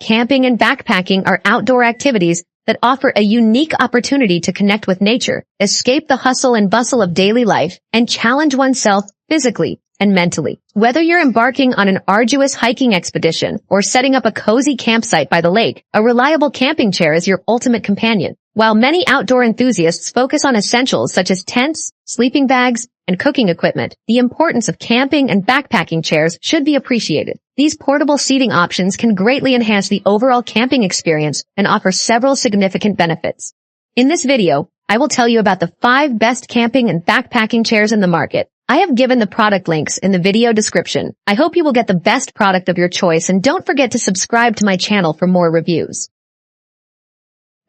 Camping and backpacking are outdoor activities that offer a unique opportunity to connect with nature, escape the hustle and bustle of daily life, and challenge oneself physically and mentally. Whether you're embarking on an arduous hiking expedition or setting up a cozy campsite by the lake, a reliable camping chair is your ultimate companion. While many outdoor enthusiasts focus on essentials such as tents, sleeping bags, and cooking equipment, the importance of camping and backpacking chairs should be appreciated. These portable seating options can greatly enhance the overall camping experience and offer several significant benefits. In this video, I will tell you about the 5 best camping and backpacking chairs in the market. I have given the product links in the video description. I hope you will get the best product of your choice, and don't forget to subscribe to my channel for more reviews.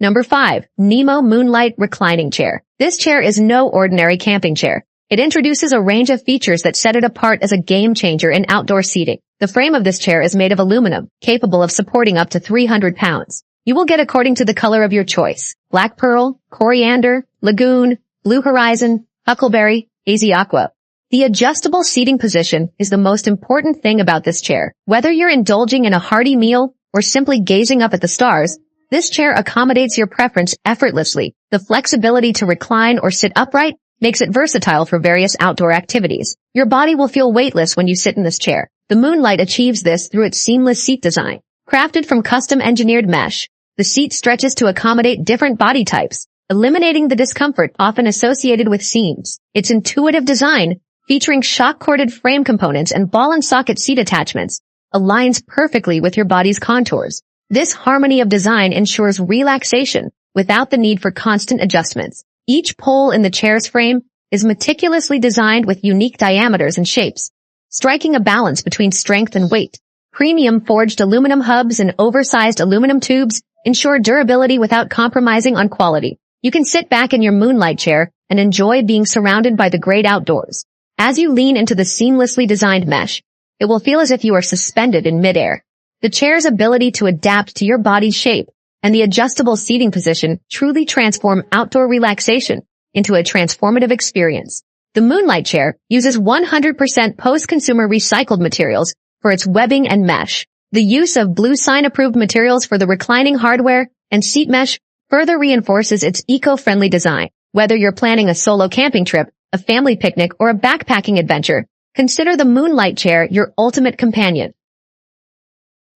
Number 5. NEMO Moonlight Reclining Chair. This chair is no ordinary camping chair. It introduces a range of features that set it apart as a game changer in outdoor seating. The frame of this chair is made of aluminum, capable of supporting up to 300 pounds. You will get according to the color of your choice: black pearl, coriander, lagoon, blue horizon, huckleberry, hazy aqua. The adjustable seating position is the most important thing about this chair. Whether you're indulging in a hearty meal or simply gazing up at the stars, this chair accommodates your preference effortlessly. The flexibility to recline or sit upright makes it versatile for various outdoor activities. Your body will feel weightless when you sit in this chair. The Moonlight achieves this through its seamless seat design. Crafted from custom-engineered mesh, the seat stretches to accommodate different body types, eliminating the discomfort often associated with seams. Its intuitive design, featuring shock-corded frame components and ball-and-socket seat attachments, aligns perfectly with your body's contours. This harmony of design ensures relaxation without the need for constant adjustments. Each pole in the chair's frame is meticulously designed with unique diameters and shapes, striking a balance between strength and weight. Premium forged aluminum hubs and oversized aluminum tubes ensure durability without compromising on quality. You can sit back in your Moonlight chair and enjoy being surrounded by the great outdoors. As you lean into the seamlessly designed mesh, it will feel as if you are suspended in midair. The chair's ability to adapt to your body's shape and the adjustable seating position truly transform outdoor relaxation into a transformative experience. The Moonlight chair uses 100% post-consumer recycled materials for its webbing and mesh. The use of Blue Sign-approved materials for the reclining hardware and seat mesh further reinforces its eco-friendly design. Whether you're planning a solo camping trip, a family picnic, or a backpacking adventure, consider the Moonlight chair your ultimate companion.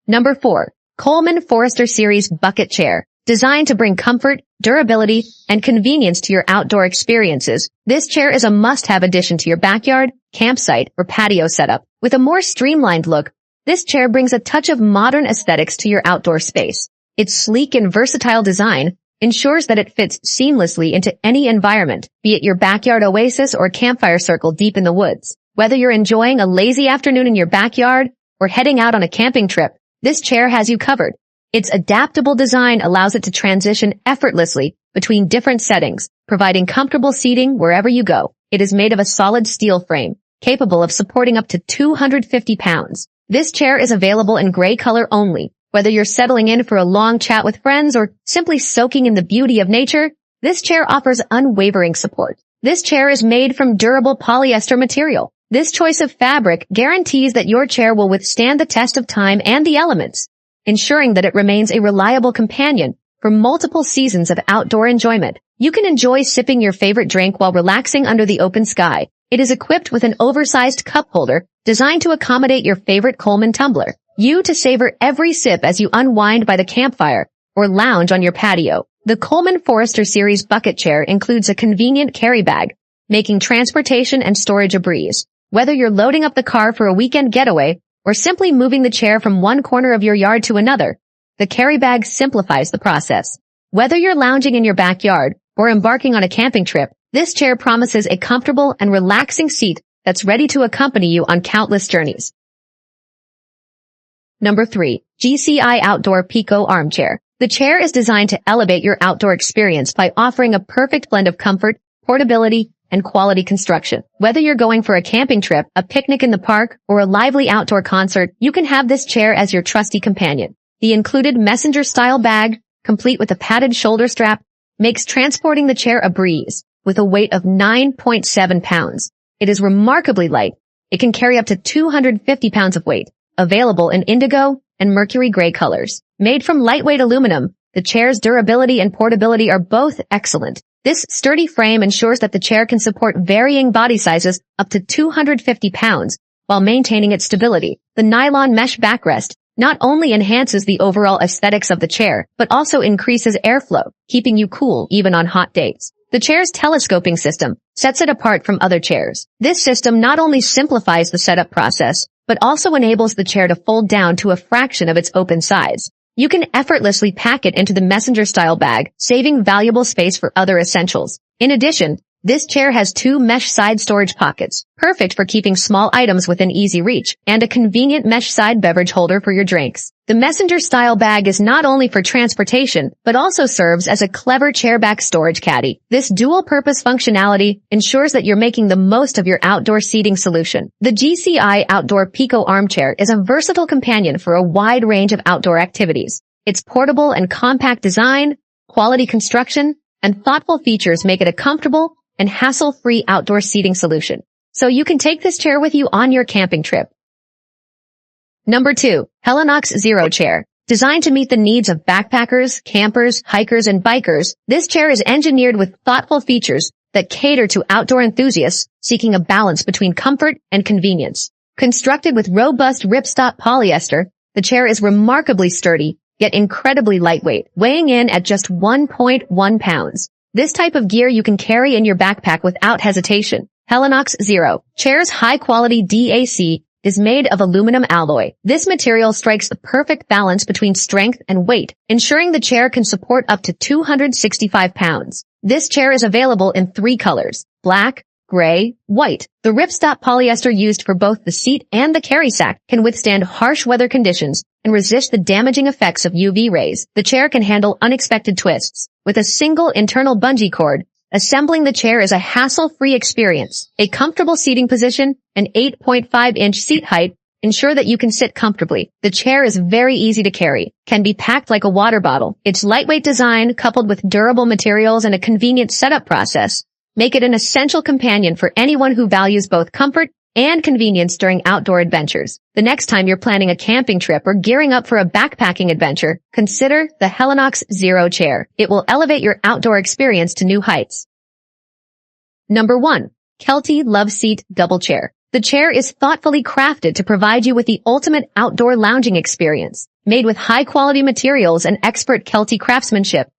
Number 4. Coleman Forester Series Bucket Chair. Designed to bring comfort, durability, and convenience to your outdoor experiences, this chair is a must-have addition to your backyard, campsite, or patio setup. With a more streamlined look, this chair brings a touch of modern aesthetics to your outdoor space. Its sleek and versatile design ensures that it fits seamlessly into any environment, be it your backyard oasis or campfire circle deep in the woods. Whether you're enjoying a lazy afternoon in your backyard or heading out on a camping trip, this chair has you covered. Its adaptable design allows it to transition effortlessly between different settings, providing comfortable seating wherever you go. It is made of a solid steel frame, capable of supporting up to 250 pounds. This chair is available in gray color only. Whether you're settling in for a long chat with friends or simply soaking in the beauty of nature, this chair offers unwavering support. This chair is made from durable polyester material. This choice of fabric guarantees that your chair will withstand the test of time and the elements, ensuring that it remains a reliable companion for multiple seasons of outdoor enjoyment. You can enjoy sipping your favorite drink while relaxing under the open sky. It is equipped with an oversized cup holder designed to accommodate your favorite Coleman tumbler. You to savor every sip as you unwind by the campfire or lounge on your patio. The Coleman Forester Series Bucket Chair includes a convenient carry bag, making transportation and storage a breeze. Whether you're loading up the car for a weekend getaway or simply moving the chair from one corner of your yard to another, the carry bag simplifies the process. Whether you're lounging in your backyard or embarking on a camping trip, this chair promises a comfortable and relaxing seat that's ready to accompany you on countless journeys. Number 3. GCI Outdoor Pico Armchair. The chair is designed to elevate your outdoor experience by offering a perfect blend of comfort, portability, and quality construction. Whether you're going for a camping trip, a picnic in the park, or a lively outdoor concert, you can have this chair as your trusty companion. The included messenger-style bag, complete with a padded shoulder strap, makes transporting the chair a breeze. With a weight of 9.7 pounds, it is remarkably light. It can carry up to 250 pounds of weight. Available in indigo and mercury gray colors. Made from lightweight aluminum, the chair's durability and portability are both excellent. This sturdy frame ensures that the chair can support varying body sizes up to 250 pounds while maintaining its stability. The nylon mesh backrest not only enhances the overall aesthetics of the chair, but also increases airflow, keeping you cool even on hot days. The chair's telescoping system sets it apart from other chairs. This system not only simplifies the setup process, but also enables the chair to fold down to a fraction of its open size. You can effortlessly pack it into the messenger-style bag, saving valuable space for other essentials. In addition, this chair has 2 mesh side storage pockets, perfect for keeping small items within easy reach, and a convenient mesh side beverage holder for your drinks. The messenger-style bag is not only for transportation, but also serves as a clever chairback storage caddy. This dual-purpose functionality ensures that you're making the most of your outdoor seating solution. The GCI Outdoor Pico Armchair is a versatile companion for a wide range of outdoor activities. Its portable and compact design, quality construction, and thoughtful features make it a comfortable and hassle-free outdoor seating solution. So you can take this chair with you on your camping trip. Number 2. Helinox Zero Chair. Designed to meet the needs of backpackers, campers, hikers, and bikers, this chair is engineered with thoughtful features that cater to outdoor enthusiasts seeking a balance between comfort and convenience. Constructed with robust ripstop polyester, the chair is remarkably sturdy, yet incredibly lightweight, weighing in at just 1.1 pounds. This type of gear you can carry in your backpack without hesitation. Helinox Zero Chair's high-quality DAC is made of aluminum alloy. This material strikes the perfect balance between strength and weight, ensuring the chair can support up to 265 pounds. This chair is available in 3 colors: black, gray, white. The ripstop polyester used for both the seat and the carry sack can withstand harsh weather conditions and resist the damaging effects of UV rays. The chair can handle unexpected twists. With a single internal bungee cord, assembling the chair is a hassle-free experience. A comfortable seating position and 8.5-inch seat height ensure that you can sit comfortably. The chair is very easy to carry, can be packed like a water bottle. Its lightweight design, coupled with durable materials and a convenient setup process, make it an essential companion for anyone who values both comfort and convenience during outdoor adventures. The next time you're planning a camping trip or gearing up for a backpacking adventure, consider the Helinox Zero Chair. It will elevate your outdoor experience to new heights. Number 1. Kelty Love Seat Double Chair. The chair is thoughtfully crafted to provide you with the ultimate outdoor lounging experience. Made with high-quality materials and expert Kelty craftsmanship,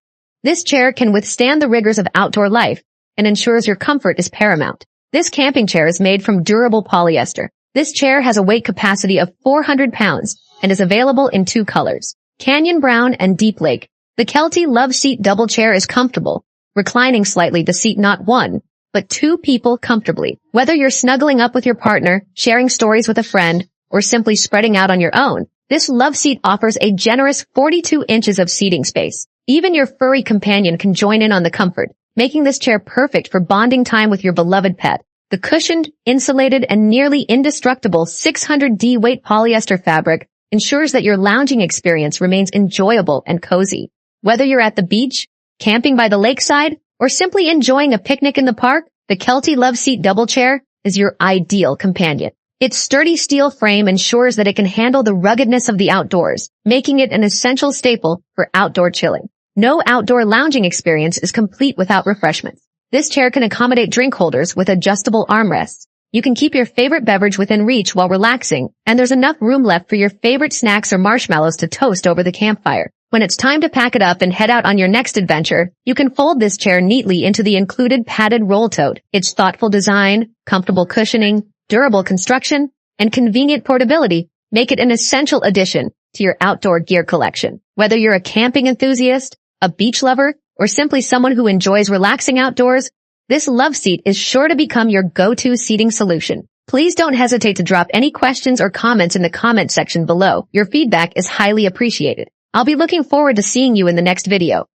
this chair can withstand the rigors of outdoor life and ensures your comfort is paramount. This camping chair is made from durable polyester. This chair has a weight capacity of 400 pounds and is available in 2 colors: Canyon Brown and Deep Lake. The Kelty Love Seat Double Chair is comfortable, reclining slightly to seat not 1, but 2 people comfortably. Whether you're snuggling up with your partner, sharing stories with a friend, or simply spreading out on your own, this love seat offers a generous 42 inches of seating space. Even your furry companion can join in on the comfort, making this chair perfect for bonding time with your beloved pet. The cushioned, insulated, and nearly indestructible 600D weight polyester fabric ensures that your lounging experience remains enjoyable and cozy. Whether you're at the beach, camping by the lakeside, or simply enjoying a picnic in the park, the Kelty Love Seat Double Chair is your ideal companion. Its sturdy steel frame ensures that it can handle the ruggedness of the outdoors, making it an essential staple for outdoor chilling. No outdoor lounging experience is complete without refreshments. This chair can accommodate drink holders with adjustable armrests. You can keep your favorite beverage within reach while relaxing, and there's enough room left for your favorite snacks or marshmallows to toast over the campfire. When it's time to pack it up and head out on your next adventure, you can fold this chair neatly into the included padded roll tote. Its thoughtful design, comfortable cushioning, durable construction, and convenient portability make it an essential addition to your outdoor gear collection. Whether you're a camping enthusiast, a beach lover, or simply someone who enjoys relaxing outdoors, this love seat is sure to become your go-to seating solution. Please don't hesitate to drop any questions or comments in the comment section below. Your feedback is highly appreciated. I'll be looking forward to seeing you in the next video.